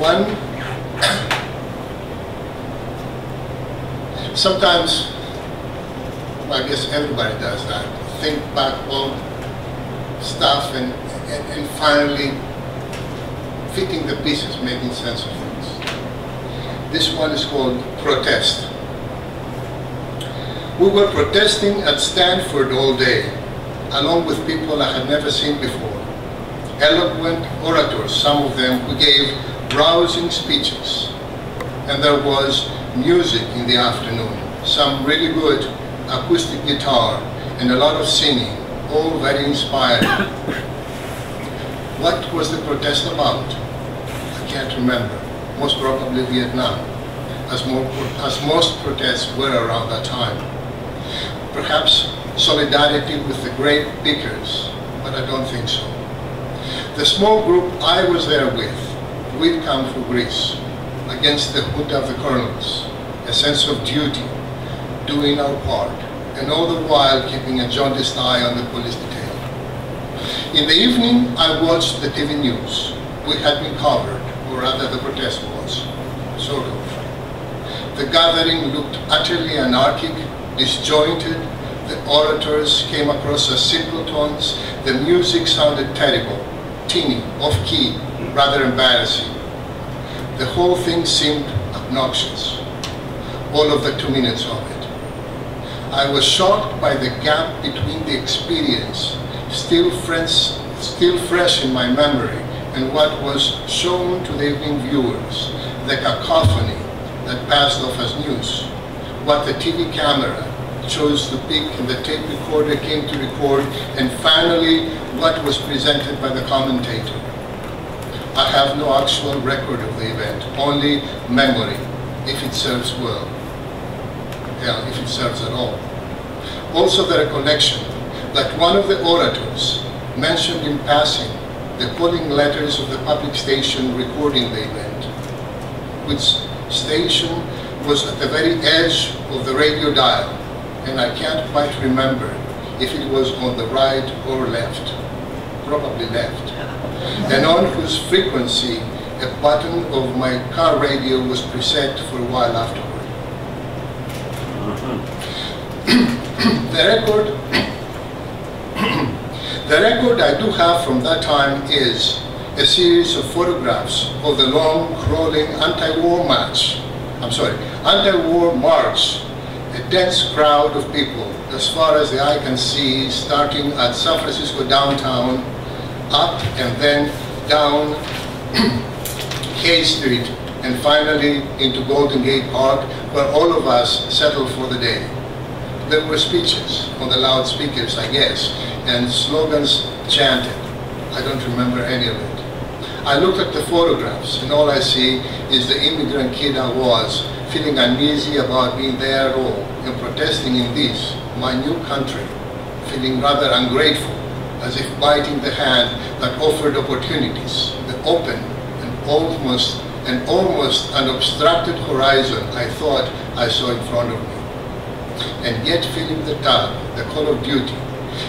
One, sometimes, well, I guess everybody does that, think back on stuff and finally fitting the pieces, making sense of things. This one is called Protest. We were protesting at Stanford all day, along with people I had never seen before. Eloquent orators, some of them who gave rousing speeches. And there was music in the afternoon, some really good acoustic guitar and a lot of singing, all very inspiring. What was the protest about? I can't remember. Most probably Vietnam, as most protests were around that time. Perhaps solidarity with the great pickers, but I don't think so. The small group I was there with, we'd come for Greece, against the junta of the colonels, a sense of duty, doing our part, and all the while keeping a jaundiced eye on the police detail. In the evening, I watched the TV news. We had been covered, or rather the protest was, sort of. The gathering looked utterly anarchic, disjointed. The orators came across as simpletons. The music sounded terrible, teeny, off-key, rather embarrassing. The whole thing seemed obnoxious, all of the 2 minutes of it. I was shocked by the gap between the experience, still fresh in my memory, and what was shown to the evening viewers, the cacophony that passed off as news, what the TV camera chose to pick and the tape recorder came to record, and finally what was presented by the commentator. I have no actual record of the event, only memory, if it serves well. Yeah, if it serves at all. Also the recollection that one of the orators mentioned in passing the calling letters of the public station recording the event, which station was at the very edge of the radio dial, and I can't quite remember if it was on the right or left, probably left, and on whose frequency a button of my car radio was preset for a while afterward. The record I do have from that time is a series of photographs of the long, crawling anti-war march, a dense crowd of people, as far as the eye can see, starting at San Francisco downtown, up and then down K Street, and finally into Golden Gate Park, where all of us settled for the day. There were speeches on the loudspeakers, I guess, and slogans chanted. I don't remember any of it. I looked at the photographs, and all I see is the immigrant kid I was, feeling uneasy about being there at all, and protesting in this, my new country, feeling rather ungrateful, as if biting the hand that offered opportunities, the open and almost unobstructed horizon I thought I saw in front of me. And yet feeling the tug, the call of duty,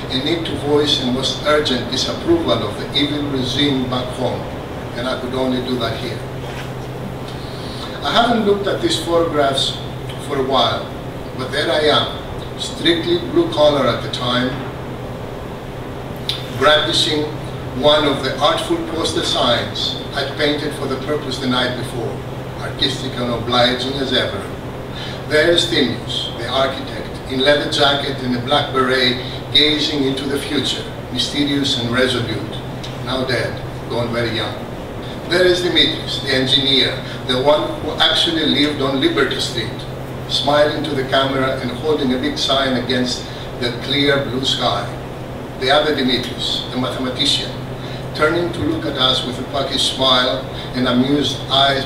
a need to voice a most urgent disapproval of the evil regime back home, and I could only do that here. I haven't looked at these photographs for a while, but there I am, strictly blue collar at the time, brandishing one of the artful poster signs I'd painted for the purpose the night before, artistic and obliging as ever. There's Timius, the architect, in leather jacket and a black beret, gazing into the future, mysterious and resolute, now dead, gone very young. There is Dimitris, the engineer, the one who actually lived on Liberty Street, smiling to the camera and holding a big sign against the clear blue sky. The other Dimitris, the mathematician, turning to look at us with a puckish smile and amused eyes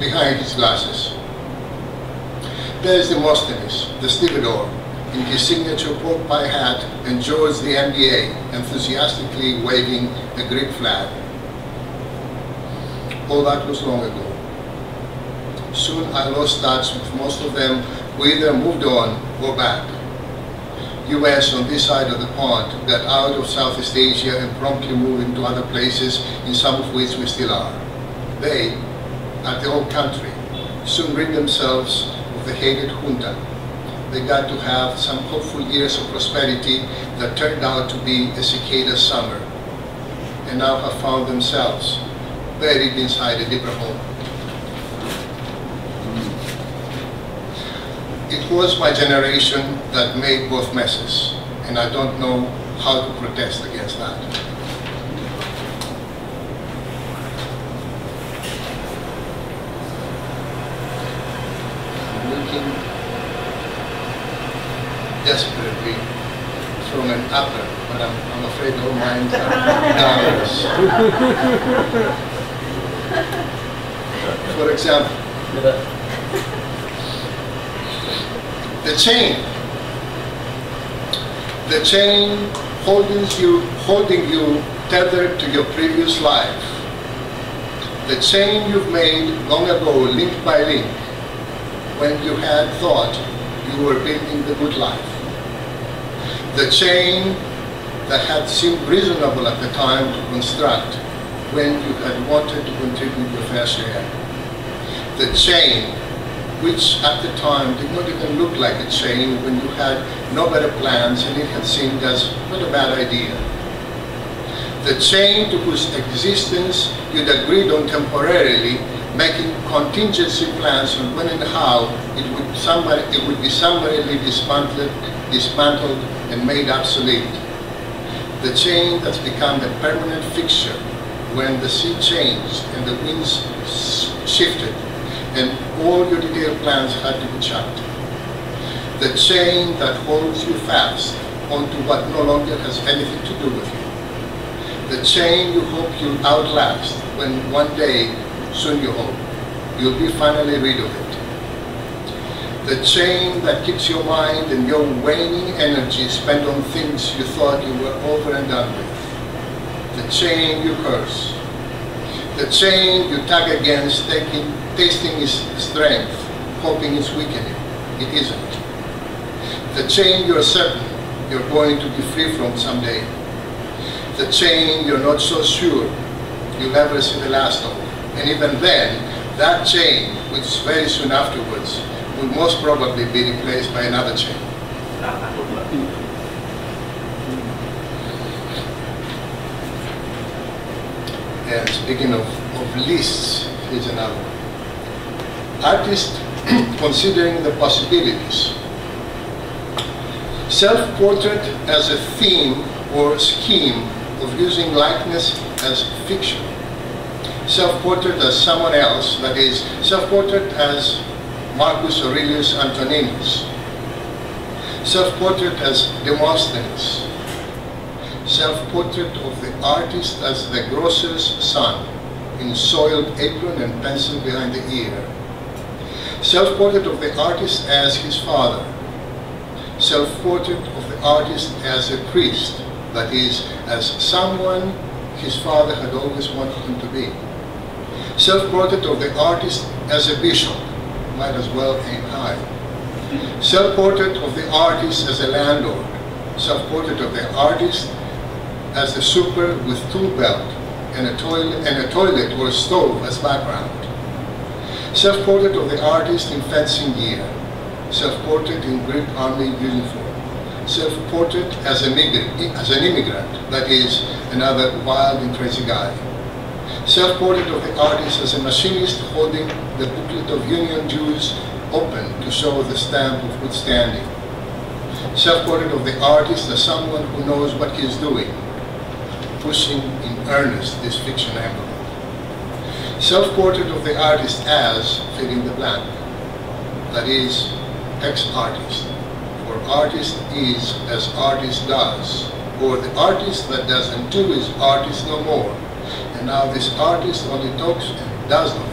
behind his glasses. There is Demosthenes, the stevedore, in his signature pork pie hat, and George the MBA, enthusiastically waving a Greek flag. All that was long ago. Soon I lost touch with most of them, who either moved on or back. US on this side of the pond got out of Southeast Asia and promptly moved into other places, in some of which we still are. They, at the old country soon rid themselves of the hated junta. They got to have some hopeful years of prosperity that turned out to be a cicada summer, and now have found themselves buried inside a deeper hole. It was my generation that made both messes, and I don't know how to protest against that. I'm looking desperately from an upper, but I'm afraid all minds are downwards. For example, the chain holding you tethered to your previous life. The chain you've made long ago, link by link, when you had thought you were building the good life. The chain that had seemed reasonable at the time to construct when you had wanted to contribute your fair share. The chain which at the time did not even look like a chain when you had no better plans and it had seemed as not a bad idea. The chain to whose existence you'd agreed on temporarily, making contingency plans on when and how it would be summarily dismantled and made obsolete. The chain that's become a permanent fixture when the sea changed and the winds shifted and all your detailed plans had to be chucked. The chain that holds you fast onto what no longer has anything to do with you. The chain you hope you'll outlast when one day, soon you hope, you'll be finally rid of it. The chain that keeps your mind and your waning energy spent on things you thought you were over and done with. The chain you curse. The chain you tug against, tasting its strength, hoping it's weakening. It isn't. The chain you're certain you're going to be free from someday. The chain you're not so sure you'll ever see the last of. And even then, that chain, which very soon afterwards, will most probably be replaced by another chain. And speaking of lists, here's another one. Artists considering the possibilities. Self-portrait as a theme or scheme of using likeness as fiction. Self-portrait as someone else, that is, self-portrait as Marcus Aurelius Antoninus. Self-portrait as Demosthenes. Self-portrait of the artist as the grocer's son, in soiled apron and pencil behind the ear. Self-portrait of the artist as his father. Self-portrait of the artist as a priest, that is, as someone his father had always wanted him to be. Self-portrait of the artist as a bishop, might as well aim high. Self-portrait of the artist as a landlord. Self-portrait of the artist as the super with tool belt and a toilet or a stove as background. Self-portrait of the artist in fencing gear. Self-portrait in Greek army uniform. Self-portrait as an immigrant, that is, another wild and crazy guy. Self-portrait of the artist as a machinist holding the booklet of union dues open to show the stamp of good standing. Self-portrait of the artist as someone who knows what he is doing, pushing in earnest this fiction envelope. Self-portrait of the artist as filling the blank, that is, ex-artist, for artist is as artist does, or the artist that doesn't do is artist no more, and now this artist only talks and does not